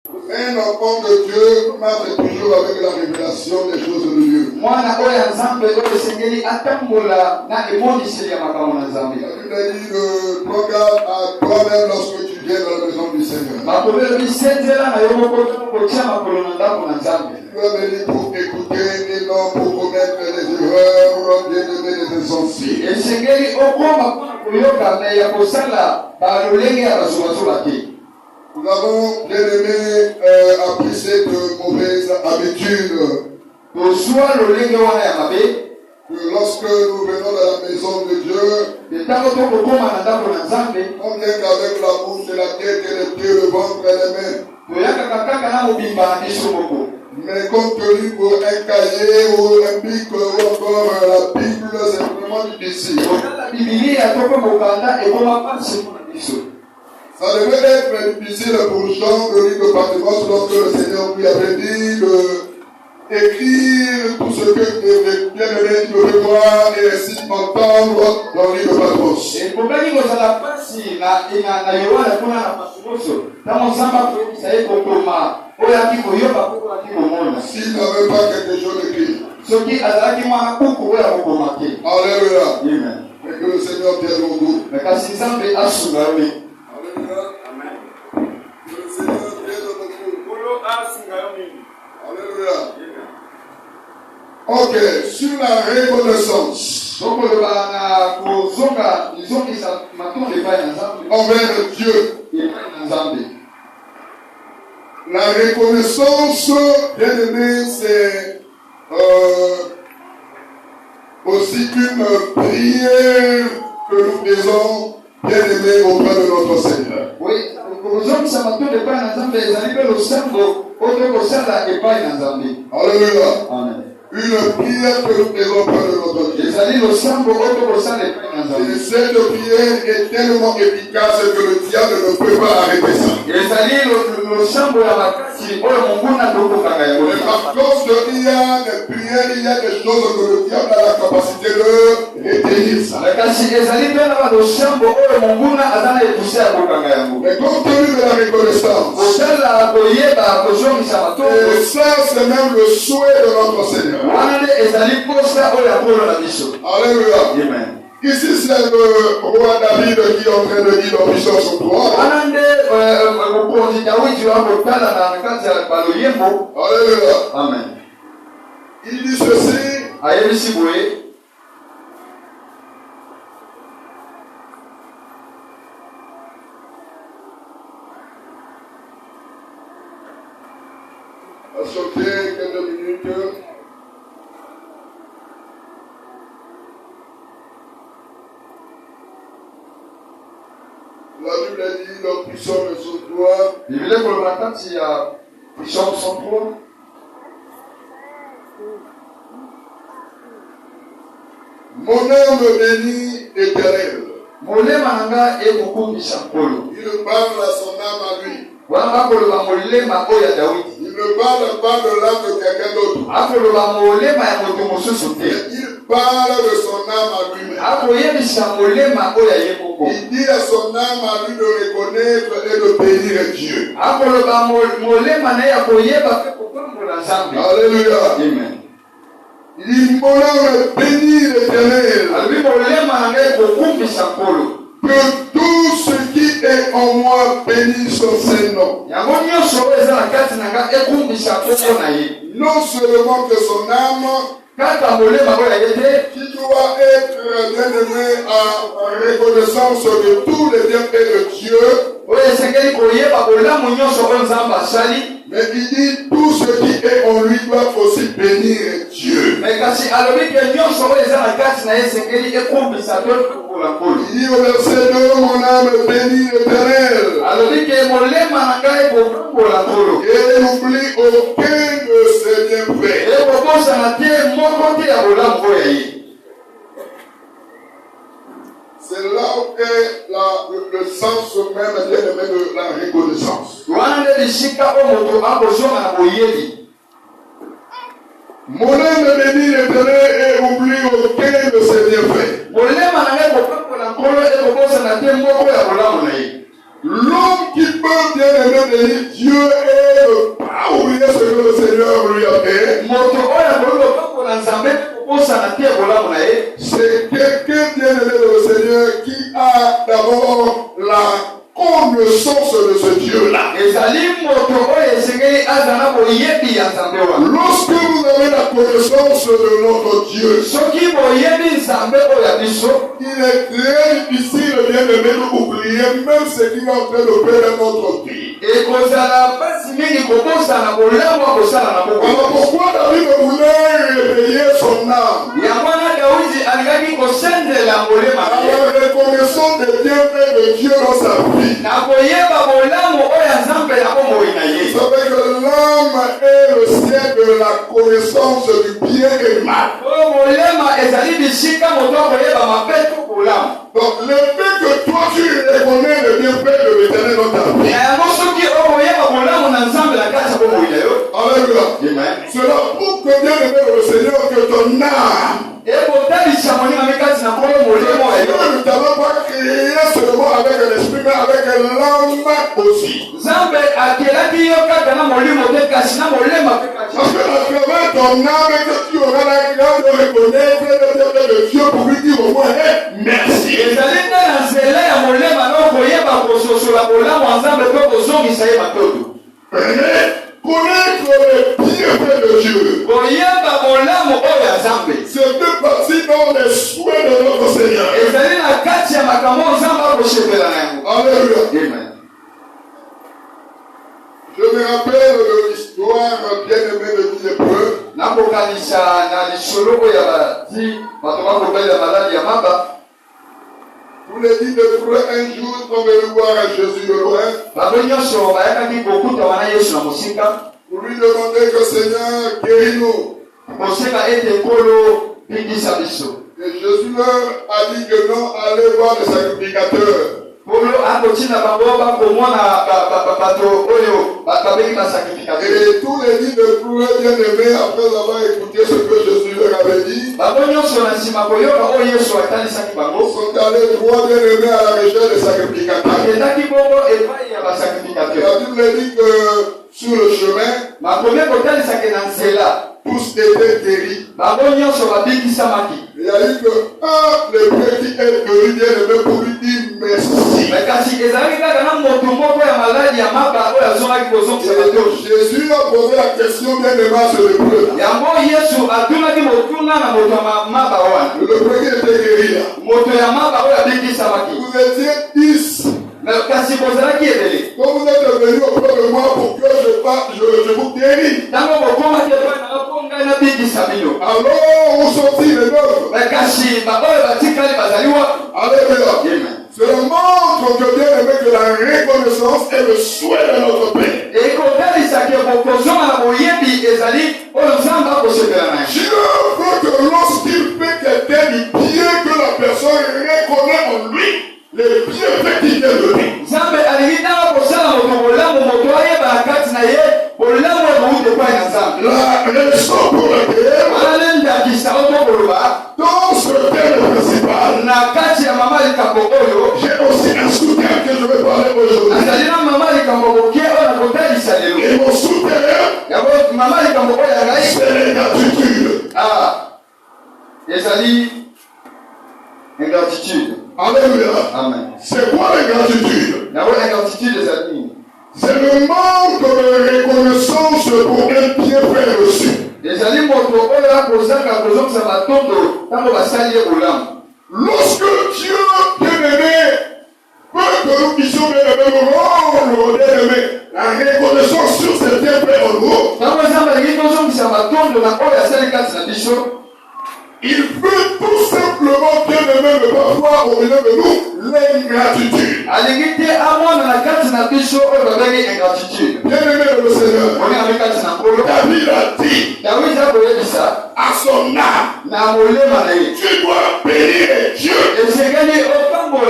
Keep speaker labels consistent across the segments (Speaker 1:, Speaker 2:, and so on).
Speaker 1: Un enfant de Dieu marche toujours avec la révélation des choses de Dieu. La Bible dit de prends garde à toi-même lorsque tu viens dans la maison du Seigneur. Tu vas venir pour écouter et non pour commettre des erreurs, bien-aimés des insensibles. Nous avons, bien-aimés, appris cette mauvaise habitude. Que lorsque nous venons dans la maison de Dieu, on vient qu'avec la bouche et la tête et les pieds, le ventre et les mains. Mais compte tenu pour un cahier ou un bic ou encore la Bible, c'est vraiment difficile. Ça devait être difficile pour Jean de l'île de Patmos lorsque le Seigneur lui avait dit d'écrire tout ce que les bien-aimés devaient voir et ainsi entendre dans l'île de Patmos. S'il n'avait pas quelque chose d'écrit. Alléluia. Amen. Et que le Seigneur tienne au bout. Alléluia. Amen. Que le Seigneur tienne au bout. Alléluia. Ok, sur la reconnaissance. Envers Dieu. La reconnaissance, bien aimé, c'est aussi une prière que nous faisons, bien aimé, auprès de notre Seigneur. Oui. Alléluia. Amen. Une prière que nous faisons auprès de notre Dieu. Et cette prière est tellement efficace que le diable ne peut pas arrêter ça. Et par contre, il y a des prières, il y a des choses que le diable a la capacité de retenir ça. Mais compte tenu de la reconnaissance, et ça c'est même le souhait de notre Seigneur. Alléluia. Amen. Ici c'est le roi David qui est en train de dire dans Puissance 3. Alléluia. Amen. Il dit ceci. Sauter quelques minutes. La Bible dit dans Puissance 103. Mon âme bénit l'Éternel. Il parle à son âme à lui. Il ne parle pas de l'âme de quelqu'un d'autre. Il parle de son âme à lui-même. Il dit à son âme à lui de reconnaître et de bénir Dieu. Alléluia. Amen. Il dit mon âme bénit l'Éternel. Que tout ce qui est en moi bénisse son Saint-Nom. Non seulement que son âme qui doit être bien aimé en reconnaissance de tous les bienfaits de Dieu. Mais il dit tout ce qui est en lui doit aussi bénir Dieu. Il dit au verset 2, mon âme bénit l'Éternel. Et n'oublie aucun de ses bienfaits. C'est là où est le sens même bien aimé de la reconnaissance. Mon âme bénit l'Éternel et oublie aucun de ses bienfaits. L'homme qui peut bien aimer bénir Dieu est le Seigneur lui a fait, c'est quelqu'un bien-aimé de le Seigneur qui a d'abord la connaissance de ce Dieu-là. Lorsque vous avez la connaissance de notre Dieu, il est très difficile, bien-aimé, d'oublier même ce qu'il est en train de faire dans notre vie. Alors pourquoi David voulait réveiller son âme? Alors reconnaissant des bienfaits de Dieu dans sa vie. Vous savez que l'âme est le ciel de la connaissance du bien et du mal. Donc le fait que toi tu reconnais le bienfait de l'Éternel dans ta vie, alléluia, cela prouve que bien aimé le Seigneur que ton âme, Dieu ne t'avait pas créé seulement avec l'esprit, mais avec l'âme aussi. Parce que à travers ton âme, que tu auras la grâce de reconnaître le bienfait de Dieu pour lui dire au moins merci. Connaître le bienfait de Dieu, c'est de partie dans les souhaits de notre Seigneur. Alléluia. Je me rappelle de l'histoire bien-aimée de Dieu. Tous les dix de frères un jour sont venus voir Jésus de loin pour lui demander que Seigneur guéris-nous. Et Jésus leur a dit que non, allez voir le sacrificateur. Et tous les dix de frères bien-aimés, après avoir écouté ce que Jésus leur avait dit, sont allés trois bien-aimés à la recherche des sacrificateurs. La Bible dit que sur le chemin, tous étaient guéris. Il a dit que le petit est venu bien-aimé pour lui dire merci. Jésus a posé la question bien-aimé à ce lépreux. Le lépreux qui était guéri là. Vous étiez 10. Quand vous êtes venu auprès de moi pour que je vous guérisse. Alors, où sont-ils les nôtres? Alléluia. Cela montre que bien aimé que la reconnaissance est le souhait de notre Père. Dieu veut que lorsqu'il fait quelqu'un du bien, que la personne reconnaît en lui les bienfaits qu'il vient de lui. La raison pour laquelle dans ce thème principal, j'ai aussi un soutien que je vais parler aujourd'hui. Et mon soutien, c'est l'ingratitude. Alléluia.
Speaker 2: Amen.
Speaker 1: C'est quoi l'ingratitude? C'est le manque de reconnaissance pour un bienfait reçu. Lorsque Dieu, bien-aimé, veut que nous puissions bien-aimé rendre bien-aimé la reconnaissance sur ces bienfaits en nous, il veut tout simplement bien-aimé ne pas voir au milieu de nous l'ingratitude. Bien-aimé de le Seigneur, David a dit à son âme, tu dois bénir Dieu à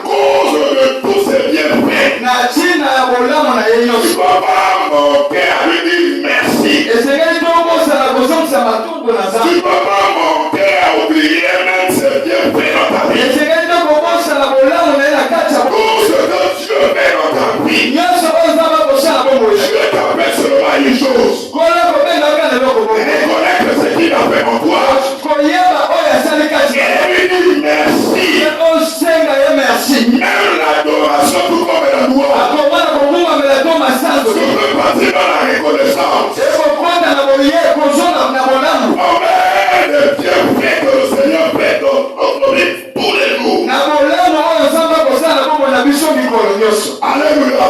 Speaker 1: cause de tous ses bienfaits. Tu ne dois pas manquer à lui dire merci. Tu ne dois pas manquer à oublier même ses bienfaits dans ta vie. Tout ce que Dieu fait dans ta vie, je t'appelle seulement une chose. Je peux partir dans la reconnaissance. Amen. Dieu fait que le Seigneur fait notre vie tous les jours. Alléluia.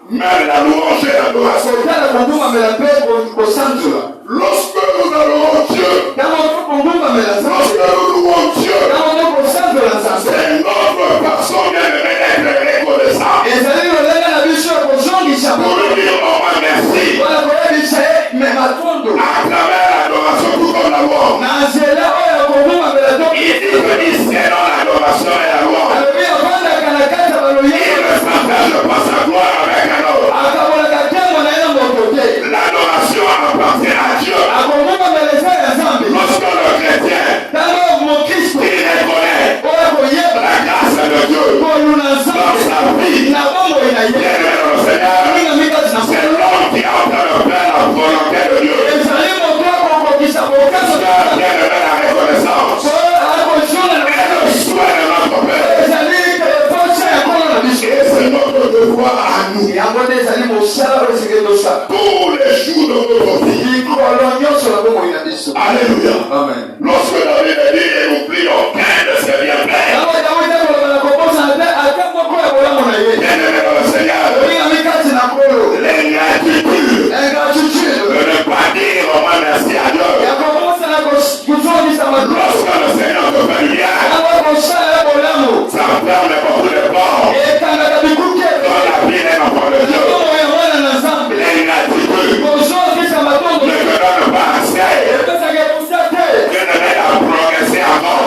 Speaker 1: Même la louange et l'adoration. Lorsque nous adorons Dieu, lorsque nous louons Dieu, c'est notre façon bien-aimée d'être reconnaissant. Pour lui dire au moins merci. À travers l'adoration, tout comme la louange. Il dit que c'est dans l'adoration et la louange. Il ne s'appelle pas sa gloire avec un autre. L'adoration appartient à Dieu. Lorsque le chrétien, il reconnaît la grâce de Dieu dans sa vie, bien-aimé dans le Seigneur, c'est l'homme qui a en train de faire la volonté de Dieu. Bien-aimé, la reconnaissance et le souhait de notre Père. Et c'est notre devoir à nous. Tous les jours de notre vie. Alléluia. Amen. Lorsque David dit et n'oublie aucun de ses bienfaits. Bien-aimé dans le Seigneur. L'ingratitude de ne pas dire au moins merci à Dieu. Lorsque le Seigneur te fait du bien, ça ferme beaucoup de portes. Dans la vie des enfants de Dieu. L'ingratitude ne te donne pas assez. Dieu ne m'aide à progresser encore.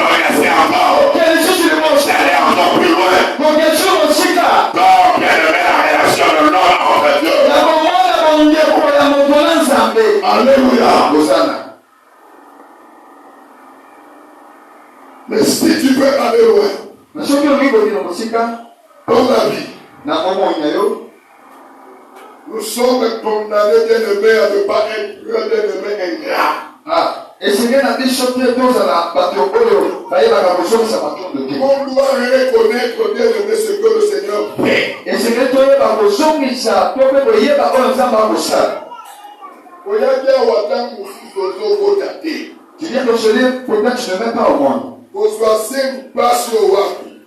Speaker 1: Progresser encore. D'aller encore plus loin. Donc, bien aimé, la relation de l'homme entre Dieu. Alléluia. Mais si tu veux aller loin dans la vie, nous sommes condamnés, bien-aimés, à ne pas être bien-aimés ingrats. On doit reconnaître, bien-aimés, ce que le Seigneur fait. Tu viens de se dire, pourquoi tu ne mets pas au monde?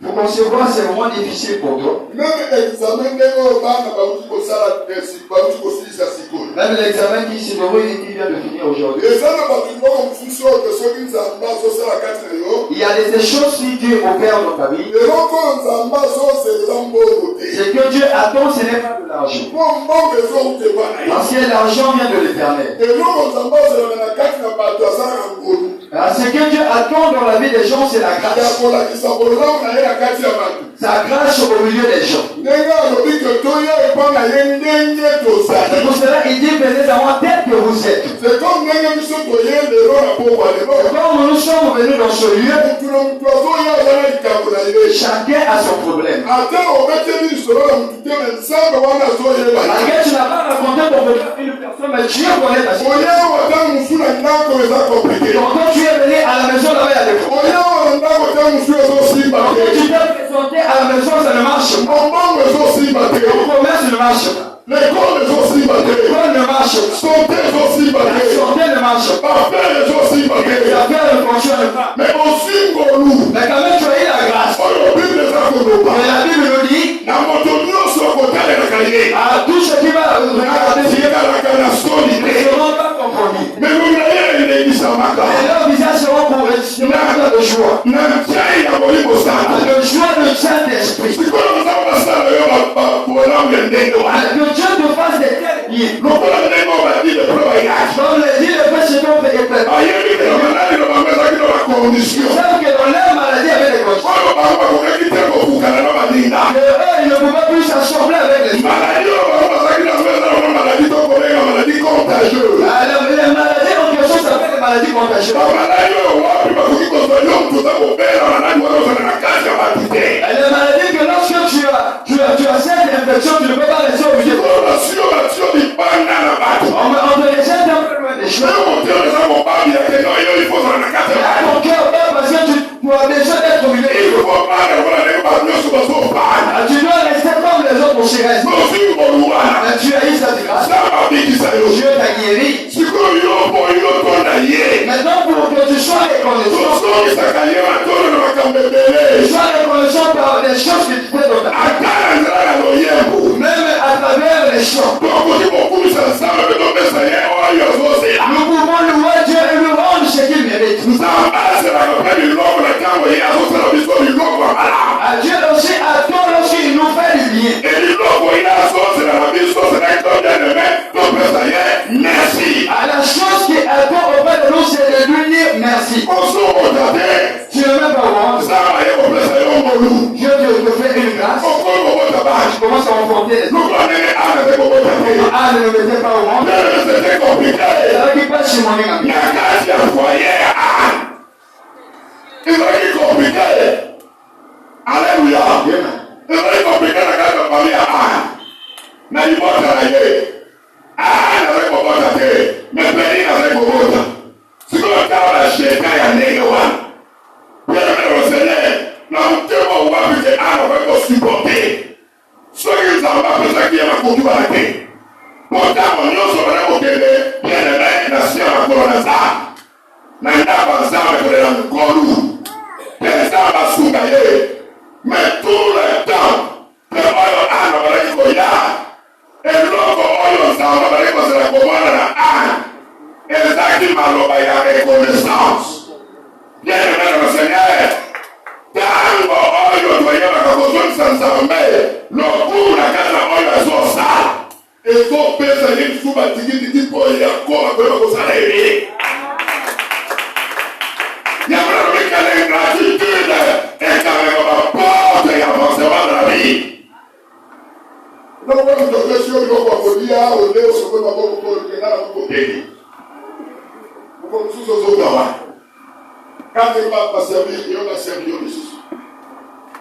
Speaker 1: Pour concevoir ces moments difficiles pour toi. Même l'examen qui se déroule et qui vient de finir aujourd'hui. Il y a des choses que Dieu opère dans ta vie. Ce que Dieu attend, ce n'est pas de l'argent. Parce que l'argent vient de l'Éternel. Ce que Dieu attend dans la vie des gens, c'est la grâce. Sa grâce au milieu des gens. C'est pour cela qu'il dit, venez à moi tel que vous êtes. Comme nous sommes venus dans ce lieu, chacun a son problème. Malgré tu n'as pas raconté ton problème à une personne, mais Dieu connaît ta situation. Quand tu es venu à la maison, là-bas, il y a des problèmes. Quand tu t'es présenté à la maison, ça ne marche pas. Ton commerce ne marche pas. L'école ne marche pas. Santé ne marche pas. Affaires ne fonctionnent pas. Mais quand même tu as eu la grâce. Mais la Bible nous dit, à tout ce qui va regarder, ne seront pas compromis. Et leurs visages seront pour de joie. Le joie de Saint-Esprit. Que Dieu te fasse des tels liens. Comme le dit le précédent Pédépète. Sauf que dans leur maladie avec les conditions. Ils ne pouvaient plus s'assembler avec les maladies. Les maladies en quelque chose s'appellent les maladies contagieuses. Les maladies que lorsque Mais tu as eu cette grâce. Dieu t'a guéri. Maintenant, pour que tu sois reconnaissant, tu sois reconnaissant par les choses que tu fais dans ta vie. Même à travers les choses. Nous pouvons louer Dieu et lui rendre ce qu'il mérite. Dieu aussi attend lorsqu'il nous fait du bien. Merci. À la chose qui attend auprès de nous, c'est de lui dire merci. Tu ne m'as pas voir. Dieu te fait une grâce. Je commence à emporter les autres. Anne ne mettait pas au monde. Alors qu'il passe chez mon ami.
Speaker 2: Alléluia. C'est vrai compliqué la carte de famille à Anne. Mais il faut travailler. Anne avec Bobota. Mais Péri avec Bobota. Si vous avez la chèque, il y a un négawan. Bien le Seigneur. Nous devons voir que Anne va vous supporter. Ceux qui ne savent pas que qui est ma couture à la tête. Pourtant, on y a sur la côté de bien le mec, la science, la colonne, ça. Nanda Banzama, que l'on colou. Les arbres à sougayer. Mais tout le temps, le oil Anne va aller koya. Et l'autre oil Zama va aller koya la commande à Anne. Et ça qui m'a l'obéi à reconnaissance. Bien aimé le Seigneur. Tango oil doit y avoir besoin de s'ensemble. Le coup la casa oil à son sale. Et son père s'est dit sous ma tigiti pour y encore un peu de salaire. Il y a vraiment une ingratitude et quand même on porte et avancement de la vie. Non, on va nous donner sur le corps pour dire, on est au second d'abord pour le général pour payer. Vous connaissez ce autres là. Quand il va servir, il va servir aussi.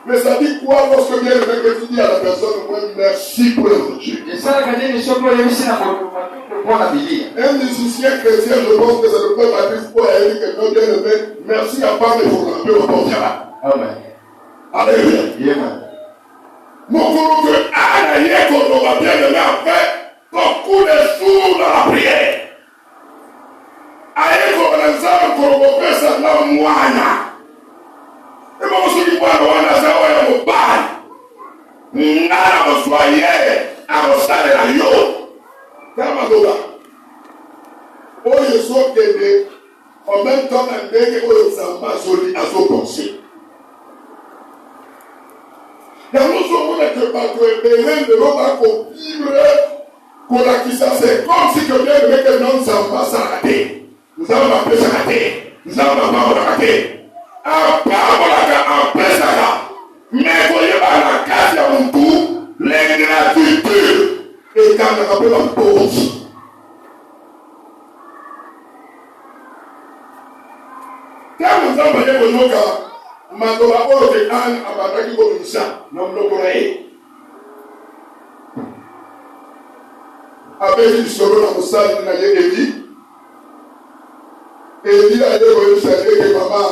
Speaker 2: Mais ça dit quoi lorsque bien le mec tu dis à la personne, merci pour le Dieu.
Speaker 1: Et ça, quand il est sur le ici, pour la vie.
Speaker 2: Un musicien chrétien, je pense que c'est le peuple à Christ pour aller que non bien aimé, merci à part de vous rappeler au portier.
Speaker 1: Amen.
Speaker 2: Alléluia.
Speaker 1: Amen.
Speaker 2: Mon groupe de Anaïe, qu'on aura bien aimé après, beaucoup de sous dans la prière. Aïe, qu'on a fait ça dans le moine. Et moi, je suis pas loin de ça, on est au bal. Nana, on soyait, à mon stade de la yo. Kamadola. Oh, je suis que en même temps, on est que on s'en va sur les pensées. Il y a nous sommes que par le Bénin de l'autre qu'on vivre, qu'on a qui ça, c'est comme si que bien le mec non s'en va s'arrêter. Nous allons appeler s'arrêter. Nous allons pas s'arrêter. Mais voyez pas la case à mon tour, l'ingratitude et quand on appelle la pause. Quand nous avons voyé au Noka, Mandola Oroke Anne Abadaki Bonisa, non Lokorae. Avec une solo dans le salle de Naye Eli, Eli a été salué que maman.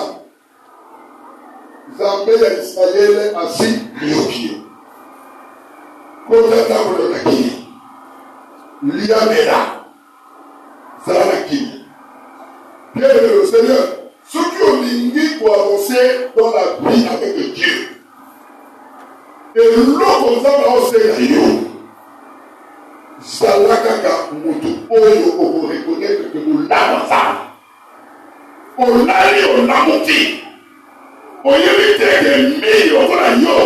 Speaker 2: Zambé ya Israël assis Liokio. Kota table de la Kini. Liamera. Zara Kini. Bien le Seigneur, ceux qui ont ligné pour avancer dans la vie avec Dieu. Et l'autre comme ça va aussi Rio. Zalakaka Moutou Oyo pour reconnaître que nous l'avons. On l'a dit, on l'a mouti. Oyebiteke meilleur voilà yo.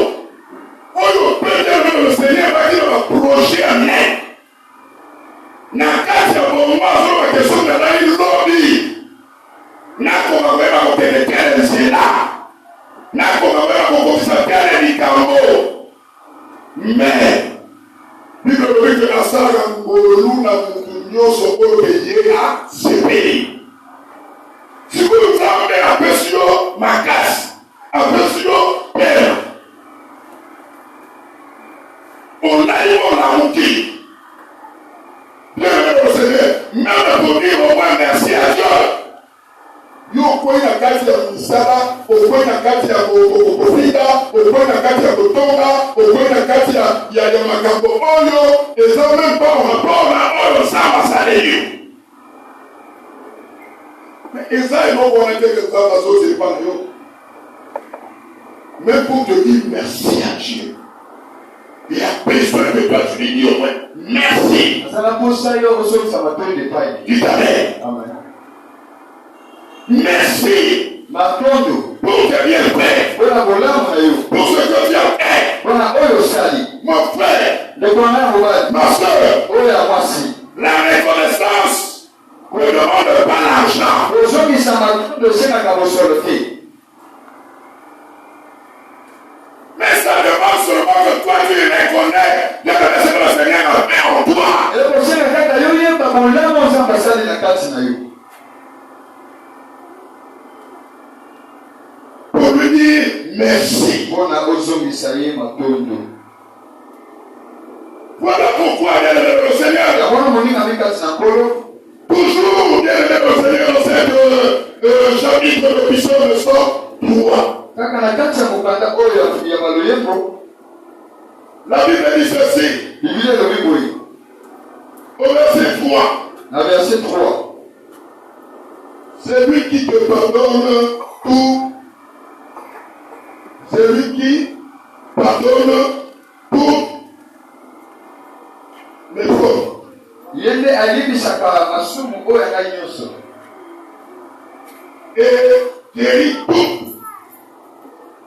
Speaker 2: Oyo peut-être le Seigneur va dire va projet à main. Na kati ya bomba sur la question de la lobby. Na koma beba ko telekele zela. Na koma beba ko sa kale di kambo. Mais Bible dit que la saga ngolu na munyo so ko yeye a sebi. Si vous avez la pression macasse. Attention, père. On a eu mon amour. Bien, le Seigneur, même pour dire au moins merci à Dieu. Yo, okwei na kati ya misala, okwei na kati ya kofinda, okwei na kati ya kotonga, okwei na kati ya makambo oyo eza même pas en rapport na oyo Nzambe asali yo. Mais eza eloko wana te ke Nzambe azozela na yo. Mais pour te dire merci à Dieu. Il a pris sur le peuple, tu lui dis au moins merci. Dis amen. Merci pour tes bienfaits, pour ce que tu as fait. Mon frère, ma soeur, la reconnaissance ne demande pas l'argent. Mais ça demande seulement que toi tu reconnais les remerciements que le Seigneur a fait en toi. Pour lui dire merci. Voilà pourquoi, bien-aimé le Seigneur, toujours bien-aimé le Seigneur, dans cette chapitre de l'épisode de sort 3. La Bible dit ceci. Au verset 3. C'est lui qui te pardonne tout. C'est lui qui pardonne tout mes fautes. Et guérit tout.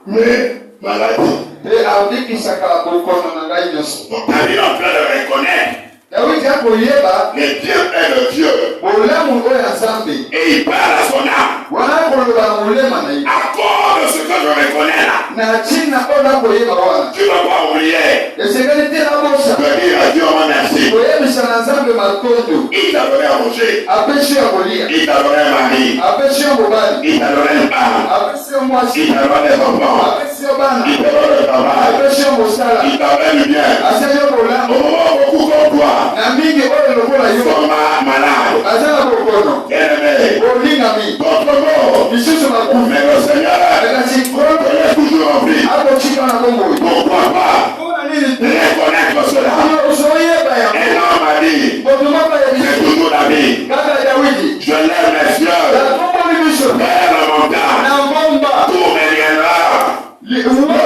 Speaker 2: Mais maladie. Donc, tu es en train de reconnaître que Dieu est le Dieu. Et il parle à son âme. À cause de ce que je reconnais là, tu ne vas pas oublier. Je peux dire à Dieu merci. Il t'a donné à manger. Il t'a donné un mari. Il t'a donné une femme. Il t'a donné des enfants. Il t'a donné le travail. Il t'a donné du bien. Au moment où beaucoup comme toi sont malades. Bien-aimé, votre mot, mais le Seigneur est toujours en vie. Pourquoi pas reconnaître cela? Un homme a dit, c'est toujours la vie. Je lève les yeux vers la montagne. Tout me viendra. Le secours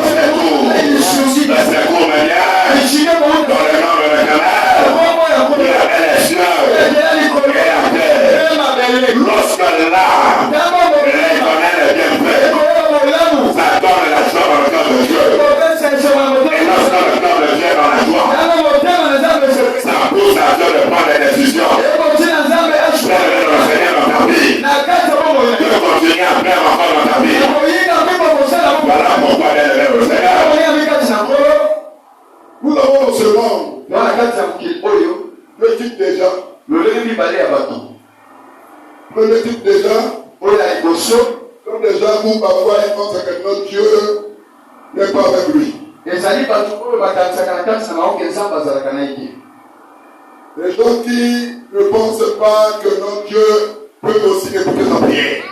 Speaker 2: me vient dans le nom de l'Éternel. Il avait les cieux et la terre. Lorsque l'âme reconnaît le bienfait, ça donne la joie dans le cœur de Dieu. Et lorsque le cœur de Dieu est dans la joie, ça pousse à Dieu de prendre des décisions. Faire le Seigneur dans ta vie. De continuer à faire encore dans ta vie. Voilà pourquoi elle est le Seigneur. Nous avons dans ce monde le type déjà. Le type déjà. Comme déjà, vous parfois, ils pensent que notre Dieu n'est pas avec lui. Les gens qui ne pensent pas que notre Dieu peut aussi écouter sa prière.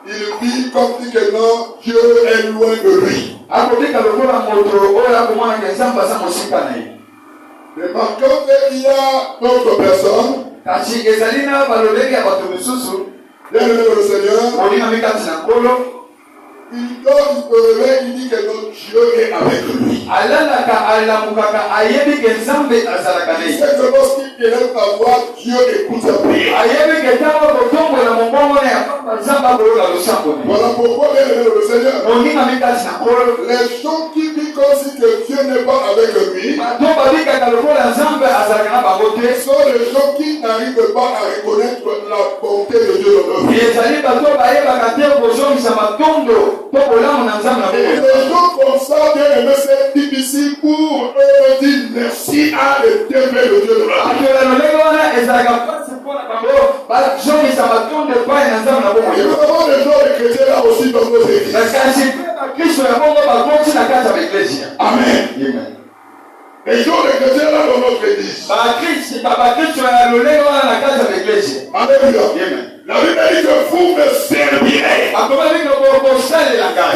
Speaker 2: Il vit comme si que non, Dieu est loin de lui. Mais par contre, il y a d'autres personnes. Bien aimé le Seigneur. Il donne le réveil, il dit que notre Dieu est avec lui. Il sait que lorsqu'il élève la voix, Dieu écoute sa prière. Voilà pourquoi, bien aimé le Seigneur, les gens qui vivent comme si que Dieu n'est pas avec lui sont les gens qui n'arrivent pas à reconnaître la bonté de Dieu dans leur vie. Et les gens comme ça, bien aimé, c'est difficile pour eux de dire merci à l'éternel de Dieu de leur vie. Et nous avons des gens de chrétiens là aussi dans nos églises. Amen. Les jours de chrétiens là dans notre église. Alléluia. La Bible dit que vous me servirez.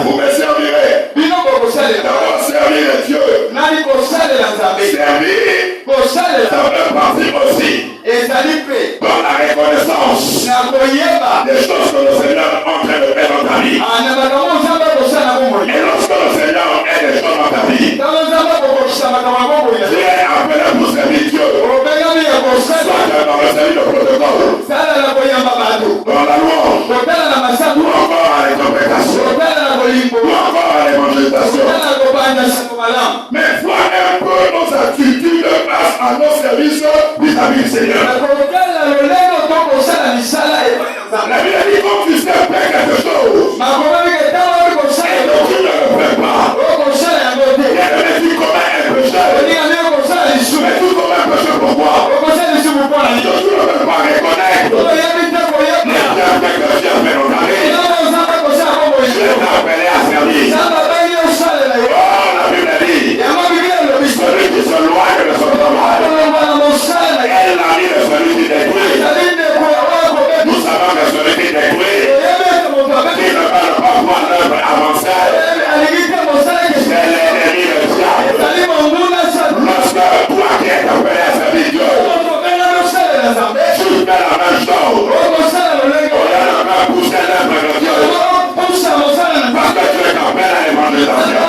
Speaker 2: Vous me servirez. D'abord servir les dieux. Servir. Ça fait partie aussi. Dans la reconnaissance. Des choses que le Seigneur est en train de faire dans ta vie. Et lorsque le Seigneur est des choses dans ta vie. Tu es appelé pour servir Dieu. Soit dans le service de protocole. Dans la louange. Ou encore à l'interprétation. Ou encore à l'évangélisation. Mais vois un peu nos attitudes face à nos services vis-à-vis du Seigneur. La Bible dit quand tu sais faire quelque chose, et donc tu ne le fais pas. Et tu commets un péché. Mais tu commets un péché pourquoi? Donc tu ne peux pas reconnaître les bienfaits que Dieu a fait dans ta vie. Je t'ai appelé à servir. Oh, la Bible dit, celui qui se loigne de son travail, elle l'a mis de celui qui détruit. Nous savons que celui qui détruit, qui ne va pas voir l'œuvre avancer, c'est l'ennemi de diable. Lorsque toi qui es appelé à servir Dieu, tu fais la même chose. Au lieu de faire pousser l'œuvre de Dieu, parce que tu es appelé à l'évangélisation,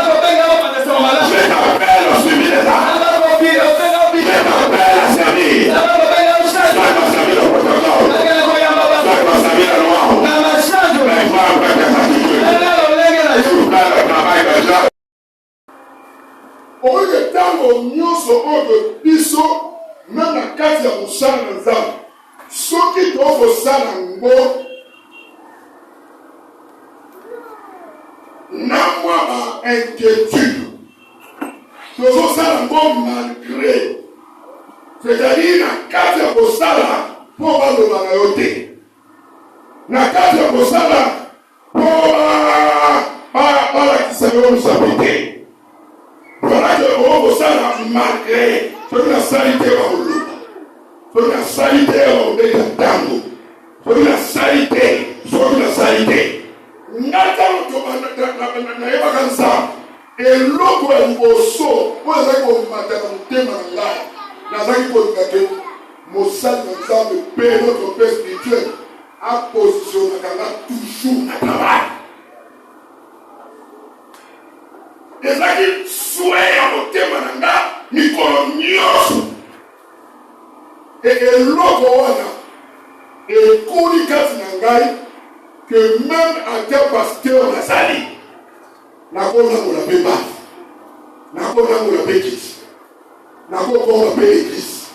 Speaker 2: je t'appelle au suivi des âmes, je t'appelle à servir, soit qu'on servir le protocole, soit qu'on servir le loi, mais toi avec tes attitudes, tu fais le travail de Dieu.
Speaker 1: Oye tango nyonso oyo biso même na kati ya mosala na Nzambe soki tokosala ngo na mwa ba inquiétude tozosala ngo malgré c'est-à-dire na kati ya kosala mpo baloba na yo te na kati ya kosala mpo balakisa yo mosapi te. Voilà que on ça malgré ce que la salité va au loup, ce que la salité va au dégatango, ce que la salité, n'attends na eba kansa et l'autre est bosso, pour ça qu'on m'attend là, na ça qu'il faut que Moussa Nzambe paie notre Père spirituel à positionner toujours à travail. ezaki soin ya motema na nga mikolo nyonso eloko wana ekoli kati na ngai que même ata pasteur nazali nakonangola mpe bafu nakonangola mpe kiti nakokonga mpe église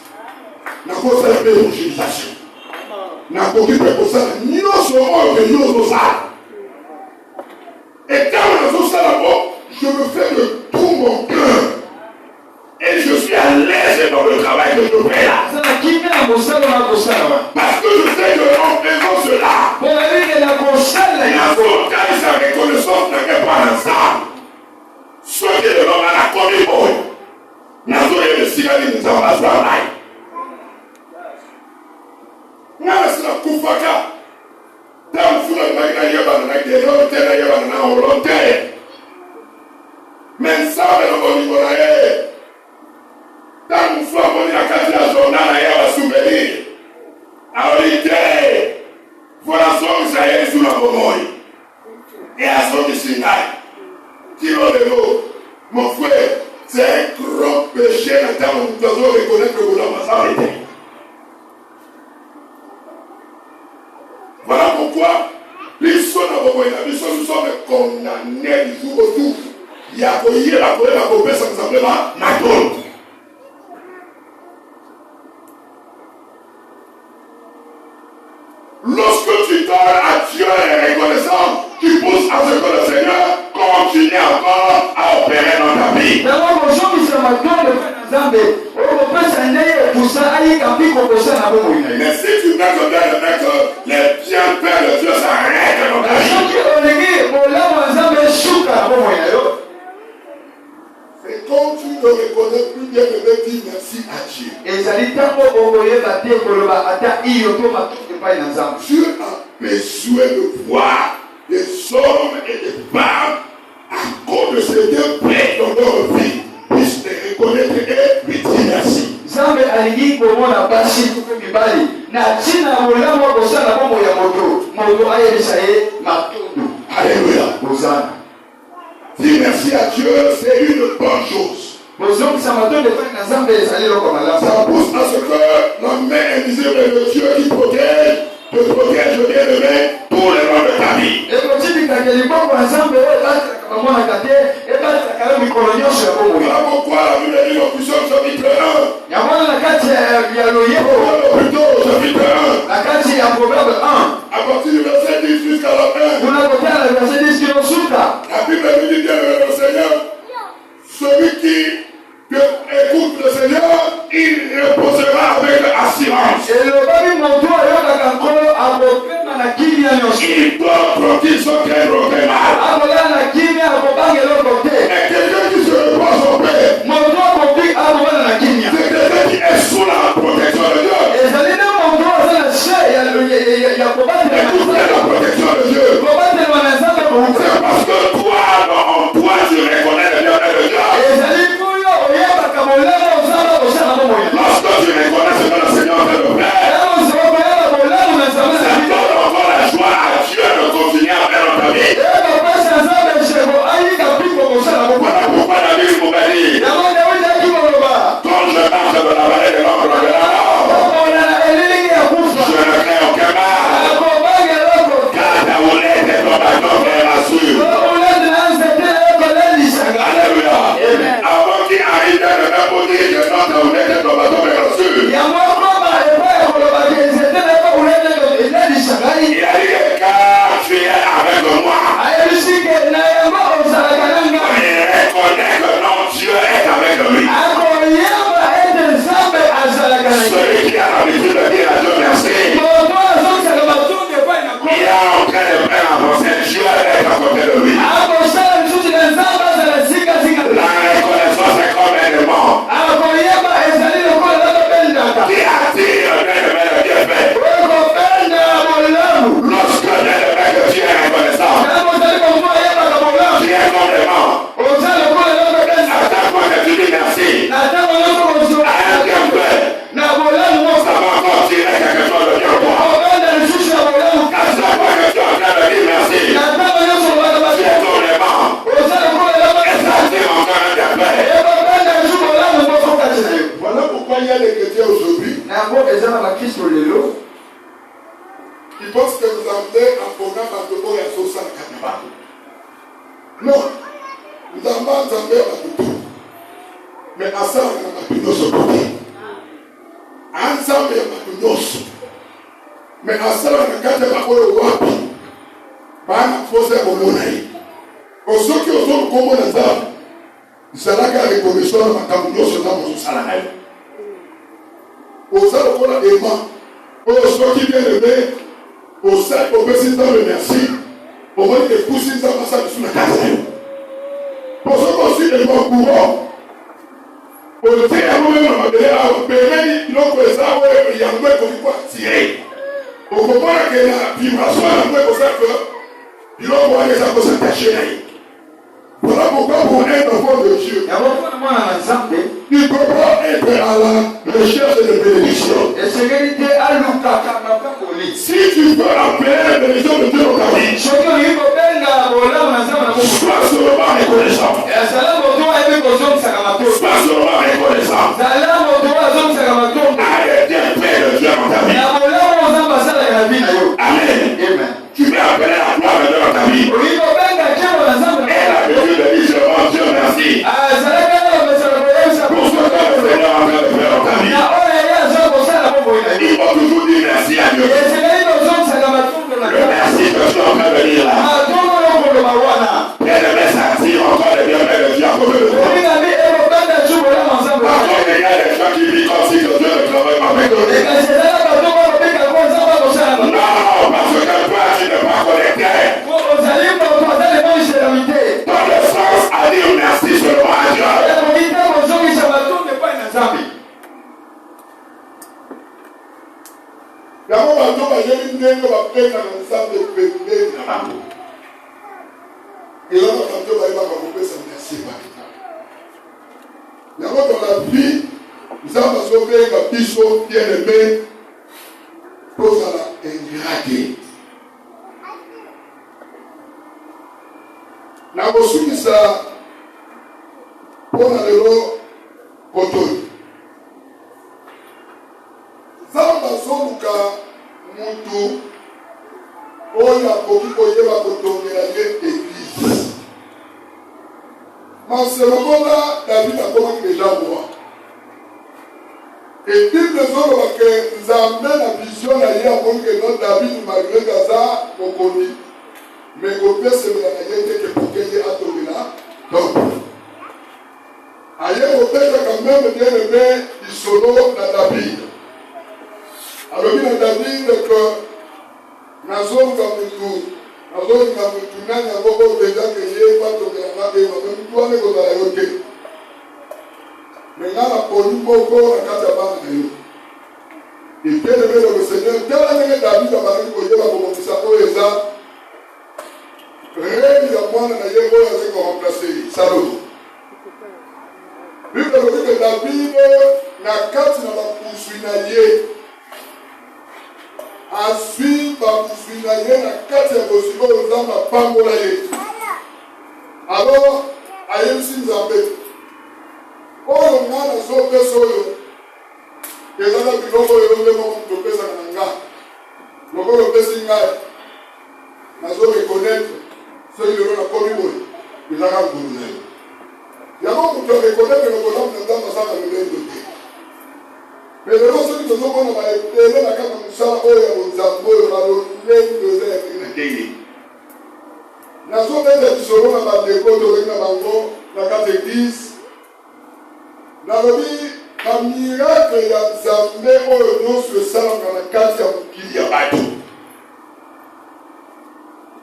Speaker 1: nakosala mpe évangélisation nakoki mpe kosala nyonso oyo ke nyonso osala etango nazosala bo je me fais de tout mon cœur. Et je suis à l'aise dans le travail que je fais là. Parce que je sais que en faisant cela, la volonté et sa reconnaissance ne sont pas ensemble. Ce qui est le nom à la communion. Nous avons le cigare nous avons la soirée. Nous avons la koufaka. Nous avons la mais ça, on va tant que soit on a cassé la journée à souvenir. Alors l'idée, voilà ce que ça est sous la bombe. Et à ce qui s'y aille. Tiro de l'eau, mon frère, c'est un grand péché à temps où nous devons reconnaître que vous l'avez arrêté. Voilà pourquoi les sons nous sommes condamnés du jour au jour. Il y a coïé la colère, la copée, ça nous appelle ma tôle. Lorsque tu donnes à Dieu les reconnaissances, tu pousses à ce que le Seigneur continue encore à opérer dans ta vie. Mais si tu mets que les bienfaits de Dieu s'arrêtent dans ta vie,
Speaker 2: Et quand tu ne reconnais plus bien, dis merci à Dieu. Dieu a besoin de voir des hommes et des femmes à cause de ces deux plaies dans leur vie, puissent les reconnaître et lui dire merci. Alléluia. Dis merci à Dieu, c'est une bonne chose. Ça pousse à ce que la main invisible de Dieu qui protège, te protège bien aimé pour les moments de ta vie. Voilà pourquoi la Bible dit au puissant chapitre 1. Plutôt chapitre 1. À partir du verset 10 jusqu'à la fin. La Bible dit bien le Seigneur, celui qui écoute le Seigneur, il reposera avec assurance. Il doit protéger son cœur au mal. Et quelqu'un qui se repose au Père, c'est quelqu'un qui est sous la protection de Dieu. Écoutez la protection de Dieu. C'est parce que toi, en toi, tu reconnais le bien de Dieu. Lorsque tu reconnais ce que le Seigneur fait de faire, ça donne encore la joie à Dieu de continuer à faire notre vie. Voilà pourquoi David pouvait dire, quand je marche dans la vallée de l'ombre de la mort, je ne crains aucun mal, car ta houlette et ton bâton me rassurent. Alléluia. Avant qu'il arrive de me dire que notre houlette et ton bâton me rassurent, il a dit car tu es avec moi. Il reconnaît que non, Dieu est avec lui. Celui qui a l'habitude de dire à Dieu merci, il est en train de faire avancer. Dieu est à côté de lui. La reconnaissance est comme un aimant qui attire le bienfait. Lorsque le bien que tu es reconnaissant, tu es comme l'aimant. À chaque fois que tu dis merci à un bienfait, ça va encore tirer quelque chose de bien pour toi. À chaque fois que tu es en train de dire merci, tu es comme l'aimant. Et ça attire encore un bienfait. Voilà pourquoi il y a des chrétiens aujourd'hui qui pensent que nous amener à programme à Togo et à Sosa de Kataba. Non, nous avons amené à Togo. Mais à ça, on a amené notre côté. À ça, on a amené notre. Mais à ça, on a gardé ma colle au wapi. Pas à poser au monaï. Au ceux qui ont son commun à ça, c'est là qu'il y a les commissions à Kamunos dans mon salaire. Au sein de la aimant, au ceux qui viennent lever, au sein de l'obésité, le merci, au moins que pousser ça dans sous la case. Pour ceux qui ont aussi des bons courants, au thé à moi-même, on m'a donné à Béni, il y a un peu de quoi tirer. Au moment où il y a la vibration, il y a un peu de ça que il y a un peu de ça que s'attacher. Voilà pourquoi pour être enfant de Dieu, il ne peut pas être à la recherche de bénédiction. Si tu veux appeler la bénédiction de Dieu dans ta vie, sois seulement reconnaissant. Sois seulement reconnaissant. Arrêtez de faire le Dieu dans ta vie. Amen. Tu peux appeler la gloire de Dieu dans ta vie. Et la Bible dit seulement Dieu merci. Pour ce que le Seigneur est en train de faire dans ta vie. Il faut toujours dire merci à Dieu. Le merci que tu es en train de dire là. ndenge bapeka na nzambe pembeni na bango. eloko bato bayebaka kopesa merci bakita. Yango dans la vie, nzambe azobenga biso bien-aimé tozala ingratté. nakosukisa mpona lelo kotoyi. nzambe azoluka mutu oyo akoki koyeba kotongela ye eglise. Manselokola David akomaki deja roi. Et Bible ezoloba ke nzambe na vision na ye akoki ke no David malgré kaza mokoni mais kopesemela na ye te ke poke ye atongela donc aye kopesa quand même bien aimé lisolo na David. alobi na David ke nazoluka mutu nani yango kopenza ke ye batongela nga ema me mutu wana ekozala yo te me nga naponi moko na kati ya bana na yo. epieleme le Seigneur tala ndenge David abandaki koyeba komonisa oyo eza reni ya mwana na ye oyo azali koremplace Salomo. Bible elobi ke David na kati na bapuswi na ye azwi bapuswi na ye na kati ya bozwi oyo nzambe apambola ye. alors ayebisi nzambe oyo nga nazopesa oyo ezaka biloko oyo nde moko moto opesaka na nga lokola opesi ngai nazorekonetre soki lelo nakomi boye ezaka ngulu na yo. yango moto arekonetre lokolamu na nzambe asaka lolendo te. me lelo soki tozomona baebele na kaka mosala oyo ya bonzambe oyo balolendo eza ya kina keye nazobeta lisolo na bandeko tozali na bango na kati eglise. nalobi bamiracle ya nzambe oyo nyonso esalaka na kati ya mokili ya bato.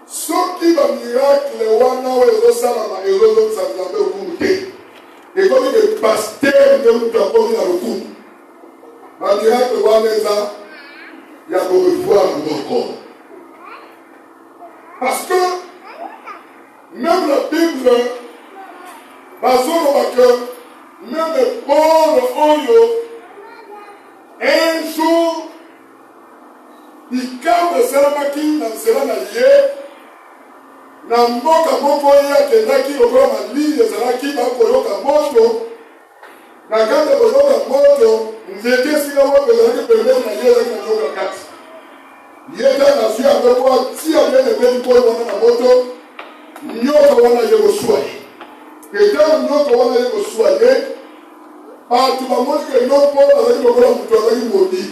Speaker 2: soki bamiracle wana oyo ezosalama ezozongisa nzambe lokumu te ekomi ke paster nde moto akomi na lokumu. bamiracle wana eza ya korevoir moko. parce que même la Bible bazoloba que même Paul oyo un jour likambo esalamaki na nzela na ye na mboka moko ye akendaki lokola malili ezalaki bakoyoka moto na kati ya koyoka moto nzete esika moko ezalaki pembeni na ye ezalaki na nyoka kati ye te nazwi yango po atia bien ebeli polo wana na moto nyoka wana ye koswa ye. etano nyoka wana ye koswa ye bato bamoni ke yo Paul azalaki lokola moto azalaki modi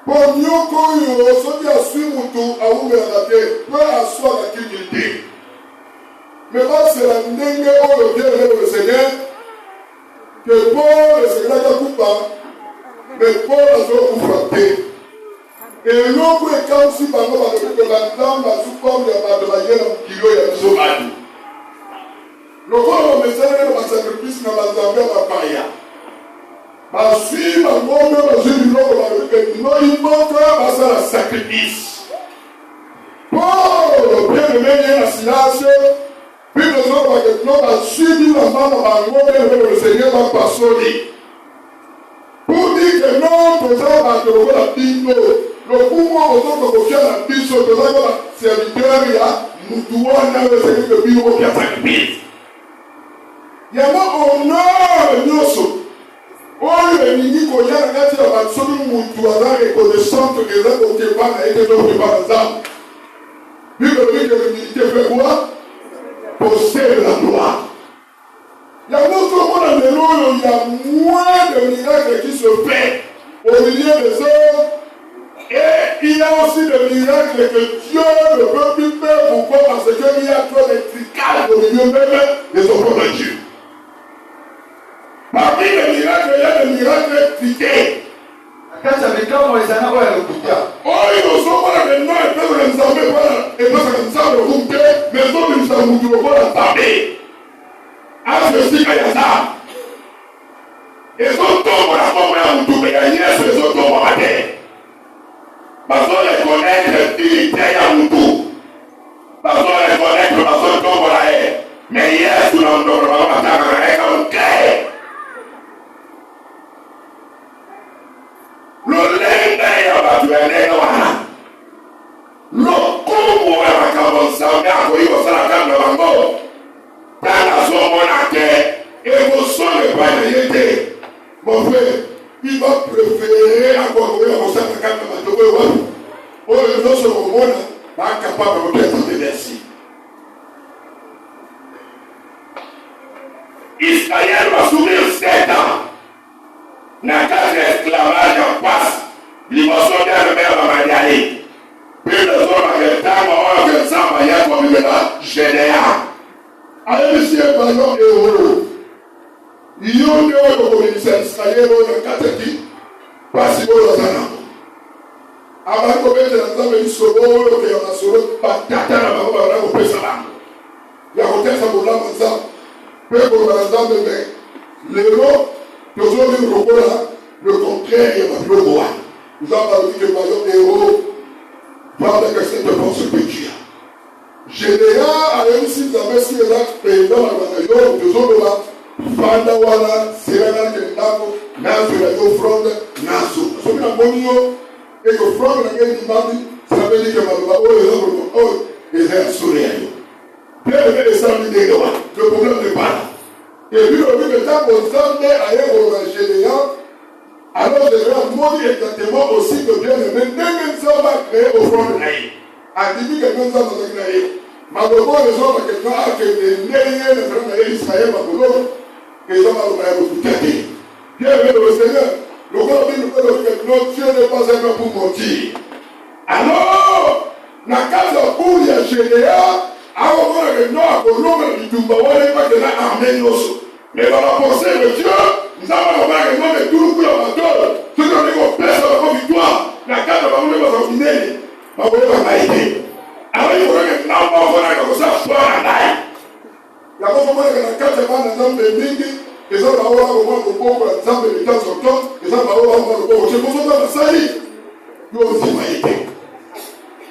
Speaker 2: po nyoka oyo soki aswi motu awumelaka te mpe aswaka kini te. me basela ndenge oyo bien le Seigneur ke Paul esekelaki akufa me Paul azokufa te. eloko ekamwisi bango balobi ke banzambe asukomi ya bato baye na mokili oyo ya biso bato lokola bamesanaka na basacrifice na banzambe ya bapaya bazwi bangombe bazwi biloko balobi ke bino imoka basala sacrifice. Paul bien-aimé ye na Silase Bible ezoloba ke bino bazwi bilamba na bangombe eloko le Seigneur bapasoli pour dire que non tozala bato lokola bino lokumu ozoka kokia na biso tozala kola serviteur ya mutu wana oyo esengeli ke bino kopia sacrifice. yango honor nyonso oyo elingi koya na kati ya bato soki mutu aza reconnaissante eza kokepa na ye te tokepa na nzambe. Bible elobi ke l'humilité fait quoi? Possède la gloire. yango tozomona lelo oyo ya moins de miracles qui se fait au milieu des hommes. Et il y a aussi des miracles que Dieu ne peut plus faire. Pourquoi? Parce qu'il y a trop d'électricales au milieu même des enfants de Dieu. Parmi les miracles, il y a des miracles expliqués.
Speaker 1: Kati ya mikamo ezana oyo alokuta
Speaker 2: oyo ozomona lelo epesaka nzambe wana epesaka nzambe lokumu te mais ezobimisa mutu lokola nzambe azo esika ya nzambe ezotombola kombo ya mutu me ya Yesu ezotombola te. bazorekonaître identité ya mtu. Bazo reconnaître bazo ndombo la ye. Mais Yesu na ndombo la matanga na eka mke. Lolenda ya batu ya nena wana. Lokumu ya makambo nsauni yako hiyo sana kanda wango. Tana somo nake. Ego songe pa ya yete. Mon frère, il va préférer avoir un ça quand même oh non seulement moi pas capable de faire merci. Israël va souffrir 7 ans. Na case esclavage en passe. L'immotion de mère va m'aider. Puis le soir que temps on va ça va y avoir une général. Allez monsieur Ballon et Oro. Yonde wako kuminisa Israeli na kataki basi bora sana. Abantu bete na zambe isobolo ke na solo patata na baba na kupesa bango. Ya kutesa bulama za pepo na zambe me. Lelo tozoli rokola le contraire ya mablogo. Nous avons dit que Ballon héros parle que c'est de bon ce petit. Général a réussi à mettre sur la président à Bataillon tozolo là. Fanda wala serena kendako nazo la yo front nazo so na bonio e ko front na ngeni mami sabeli ke maloba o yo o et sourire bien le samedi de loi le problème n'est pas là et lui on dit que tant qu'on s'en est à un général alors je vais montrer exactement aussi que bien le même ça va créer au front de naïe a dit que nous sommes dans naïe maloba les autres que non a que les nègres ne front naïe Israël maloba que les hommes ont tout gâté. Bien aimé le Seigneur, le roi dit que notre Dieu n'est pas un homme pour mentir. Alors, dans la case où il y a Généa, avant que nous avons l'homme du Dumba, on n'est pas que là armé mais dans la pensée de Dieu, nous avons remarqué que nous avons tout le coup dans la tôle. Ceux qui ont dit qu'on pèse la victoire, la case va nous faire finir, va vous faire aider. Alors il faudrait que nous avons ça, je la la cosa buona che la caccia va nel zambe mingi che sono la ora con un poco la zambe di tanto sotto che sono la ora con un poco c'è poco da sai non si mai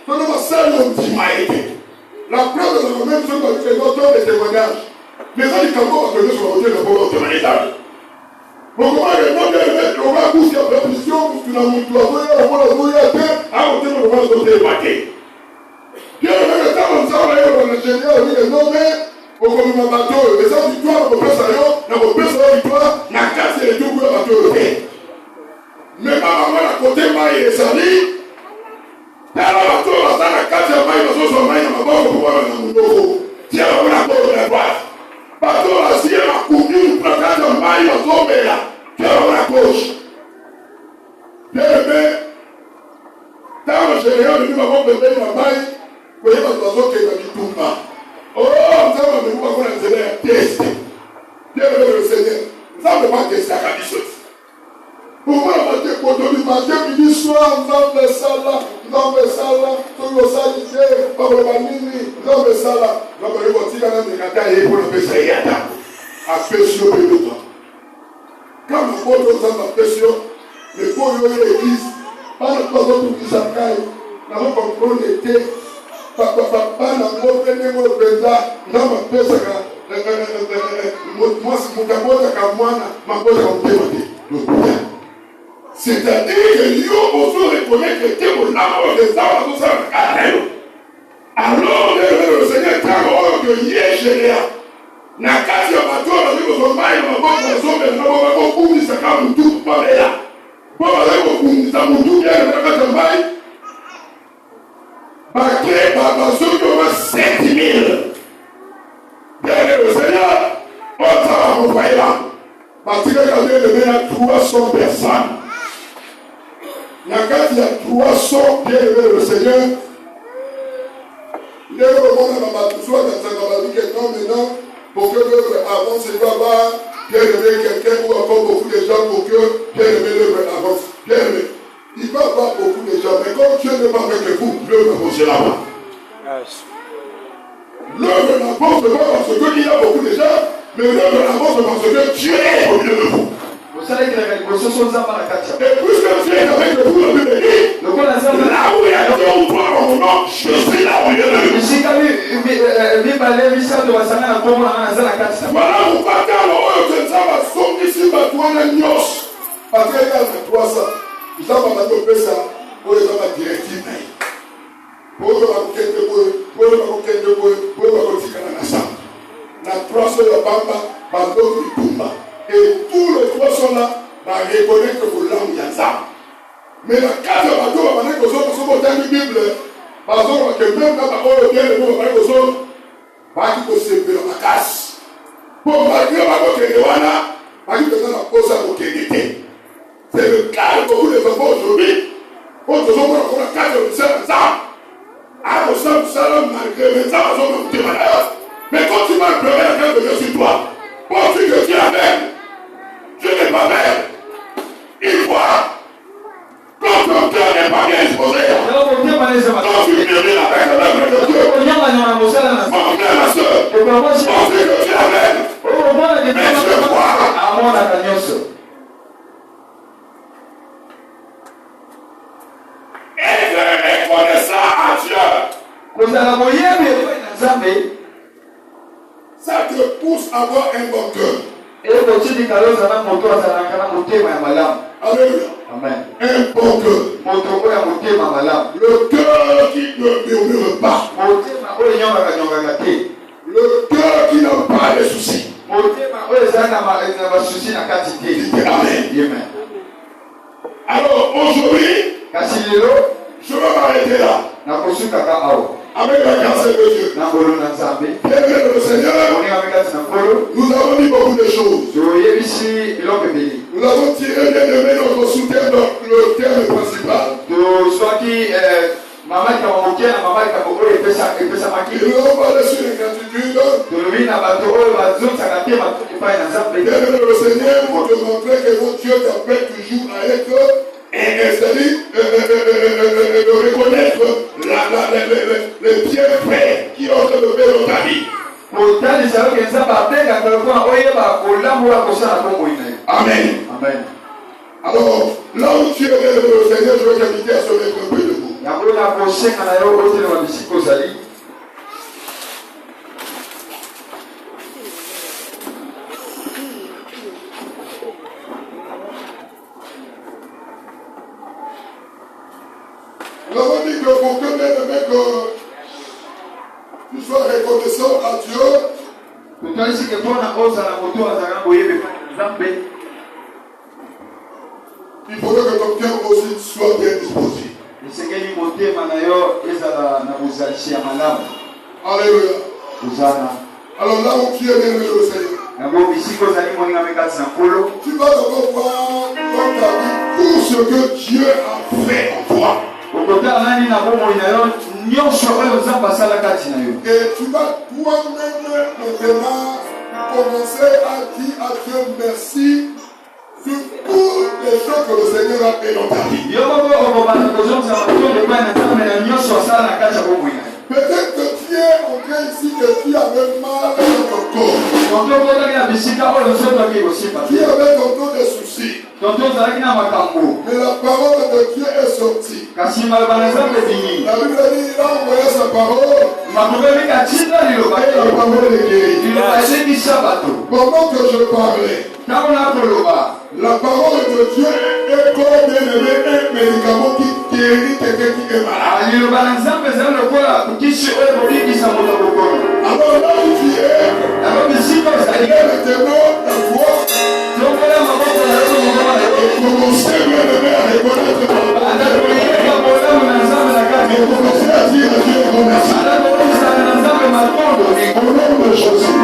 Speaker 2: sono passati non si mai la prova del momento sono che non sono dei témoignages les gens qui commencent à connaître sur le polo humanitaire donc moi je demande de mettre au bas pousse la permission pour que la montoie la voie la voie à terre à côté de la zone de paquet Dieu le temps comme ça on a eu l'ingénieur lui le nom okomima bato eza victoire nakopesa yo nakopesa yo victoire na kati ya etuku ya bato oyo te me bamama na kote mai ezali tala bato baza na kati ya mai bazozwa mai na maboko pobana na mondoko tia bango na kolo na droite bato basie makumi na kati ya mai bazomela tia bango na gauche bien ntango général bimi bango pembeni na mai koyeba bato bazokenda bitumba oh, nous avons besoin de un test. Dieu le Seigneur. Nous avons besoin de tester à quelque chose. Pourquoi on va dire qu'on doit matin, midi, soir, nous avons fait ça là, nous avons fait ça là, tout le monde dit, pas le manini, nous avons fait ça là. Nous avons fait ça là, nous avons fait pour le faire ça. À pression de l'autre. Quand nous avons fait ça à pression, les pauvres l'église, pas de quoi d'autre qui s'accaille, nous avons compris l'été. Papa na ngope nengo penda na mapesa ka mwasi mutaboza ka mwana maboza ka mtema te c'est-à-dire que yo ozo reconnaître que te mo na mo de ça va tout ça alors le Seigneur t'a que yé général na kati ya bato na biso mai na maboko na sombe na maboko kumisa ka mtu pamela baba leo kumisa mtu ya na kati mai Baké, Baba, ceux qui ont 7 000. Bien le Seigneur, on va vous voir là. Parce que quand il y a 300 personnes, il y a 300, bien le Seigneur, il y a le monde dans ma soit dans sa vie que non, maintenant, pour que l'œuvre avance, il va avoir bien aimé quelqu'un ou encore beaucoup de gens pour que bien aimé l'œuvre avance. Bien aimé. Il va y avoir beaucoup de gens, mais comme Dieu n'est pas avec vous, l'œuvre avance là-bas. L'œuvre n'avance pas parce qu'il y a beaucoup de gens, mais l'œuvre avance parce que Dieu est au milieu de vous. Et puisque Dieu est avec vous, la Bible dit, Là où il y a deux ou trois en mon nom, je suis là au milieu de eux. Voilà pourquoi quand on est en train de se ici, on a une noce. Parce qu'il y a 300. Nous avons un peu ça pour les hommes directifs. Pour les hommes qui la 300 de Bamba, Bando de Tumba. Et tous les 300 là, reconnaître que vous l'avez en ça. Mais la 4 de Bando, on va dire que vous avez dans la Bible. Parce que même quand on est bien, on va dire que vous avez la casse. Pour on va dire que vous avez la cause à vos qualités. C'est le cas que vous les avez aujourd'hui. Pour que vous ayez la 4 de ça. Ah, vous savez, ça, malgré les gens, vous avez malheur. Mais quand tu vas pleurer, quelqu'un de Dieu sur toi. Penses-tu que tu es même? Je n'ai pas même. Il voit. Quand ton cœur n'est pas bien exposé, quand tu murmures avec le même de Dieu, mon frère, ma soeur, penses-tu que tu es même? Mais je crois. Être reconnaissant à Dieu. Ça te pousse à avoir un bon cœur. Alléluia.
Speaker 1: Amen.
Speaker 2: Un bon cœur. Le cœur qui ne murmure pas. Le cœur qui n'a pas de soucis. Amen. Alors aujourd'hui, je vais m'arrêter là. Avec la grâce de Dieu. Bien-aimé le Seigneur, nous avons dit beaucoup de choses. Nous avons tiré bien-aimé notre sous-thème, le thème principal. Et nous avons parlé sur l'ingratitude. Bien-aimé le Seigneur, pour te montrer que votre Dieu t'appelle toujours à être c'est-à-dire de reconnaître les bienfaits qui ont développé dans ta vie. Amen.
Speaker 1: Amen.
Speaker 2: Alors, là où tu es le Seigneur, je vais t'inviter à se mettre un peu debout. Nous avons dit que pour que tu sois reconnaissant à Dieu, il faudrait que ton cœur aussi soit bien disposé. Alléluia. Alors là où tu es bien le Seigneur, tu vas d'abord voir dans ta vie tout ce que Dieu a fait en toi. Et tu vas toi-même maintenant commencer à dire à Dieu merci sur toutes les choses que le Seigneur a fait dans ta vie. Peut-être que tu es en train ici que tu avais mal dans ton corps. Tu avais ton corps de soucis. Mais la parole de Dieu est sortie. La Bible dit, il a envoyé sa parole. Et la parole est guérie. Pendant que je parlais, la parole de Dieu est comme bien aimé un médicament qui guérit quelqu'un qui est malade. Alors là où tu es, lève maintenant ta voix et commencez bien aimé à reconnaître ton Père. Et commencez à dire à Dieu remercie. Au nom de Jésus.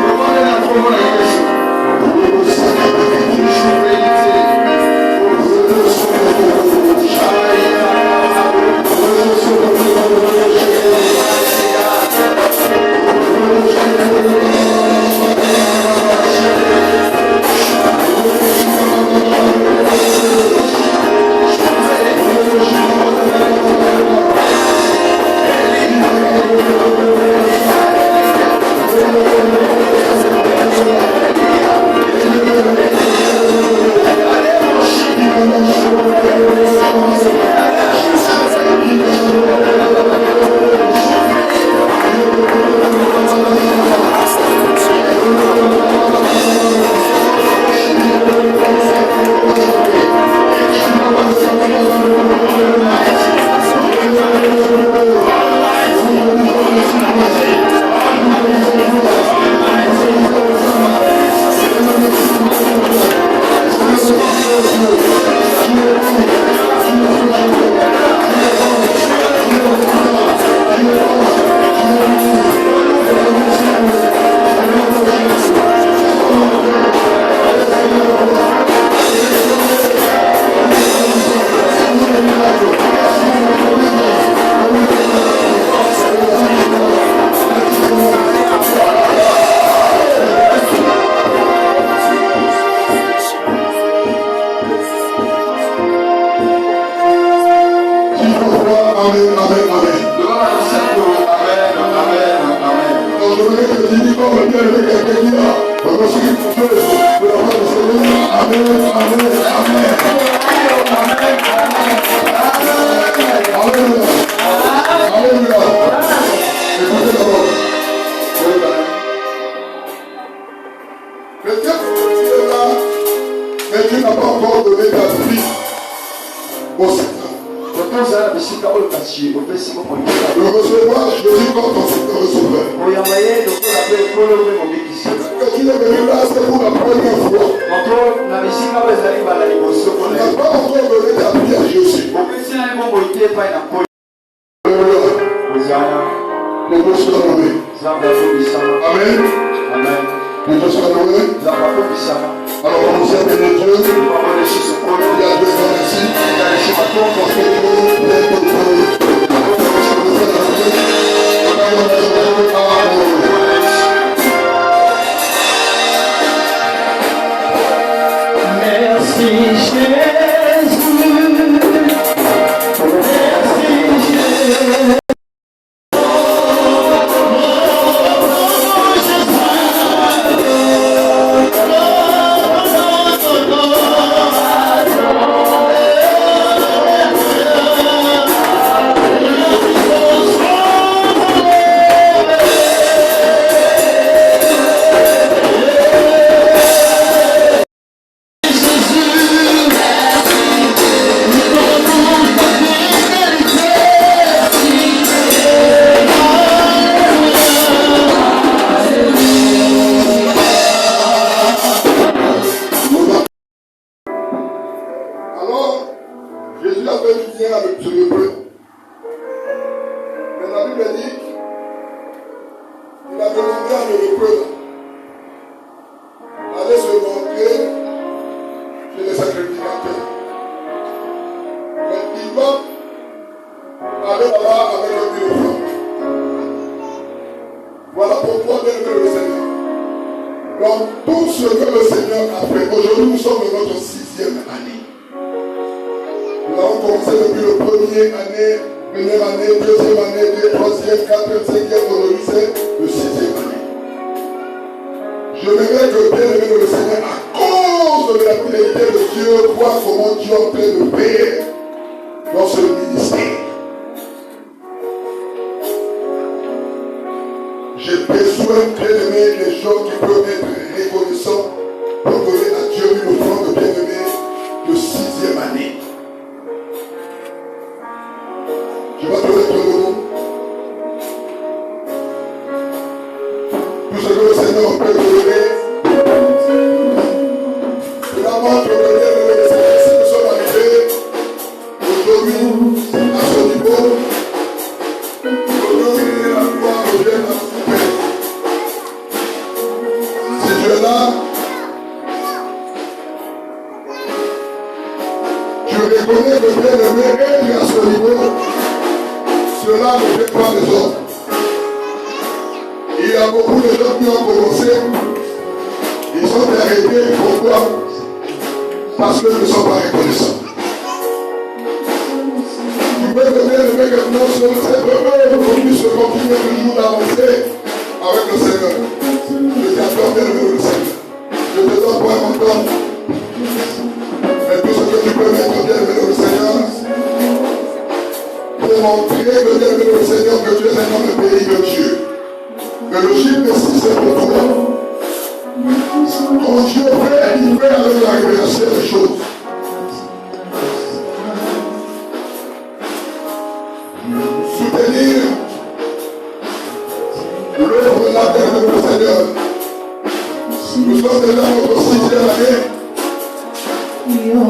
Speaker 3: Nous
Speaker 2: Et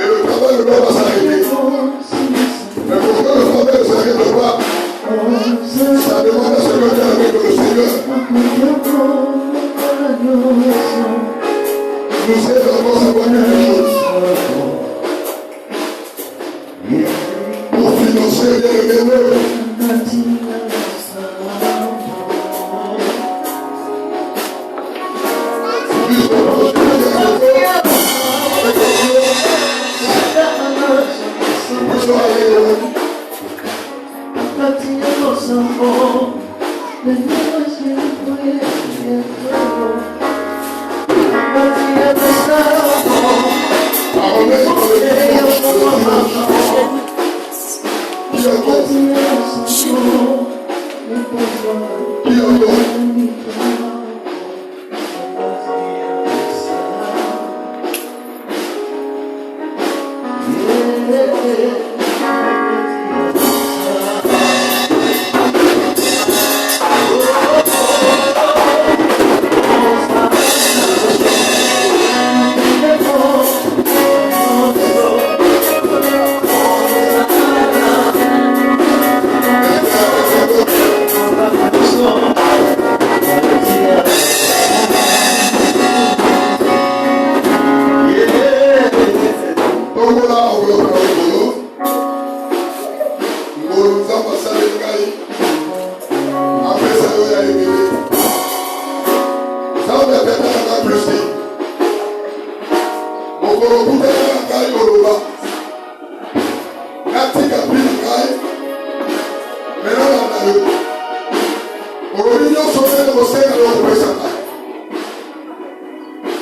Speaker 2: le travail de l'homme va s'arrêter. Mais pour que le travail ne s'arrête pas, ça demande à ce que tu aies avec le Seigneur. Nous aide encore à savoir quelque chose. Pour financer bien le meilleur.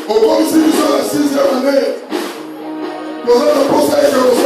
Speaker 2: Au comme si nous sommes la 6e année, nous allons conseiller que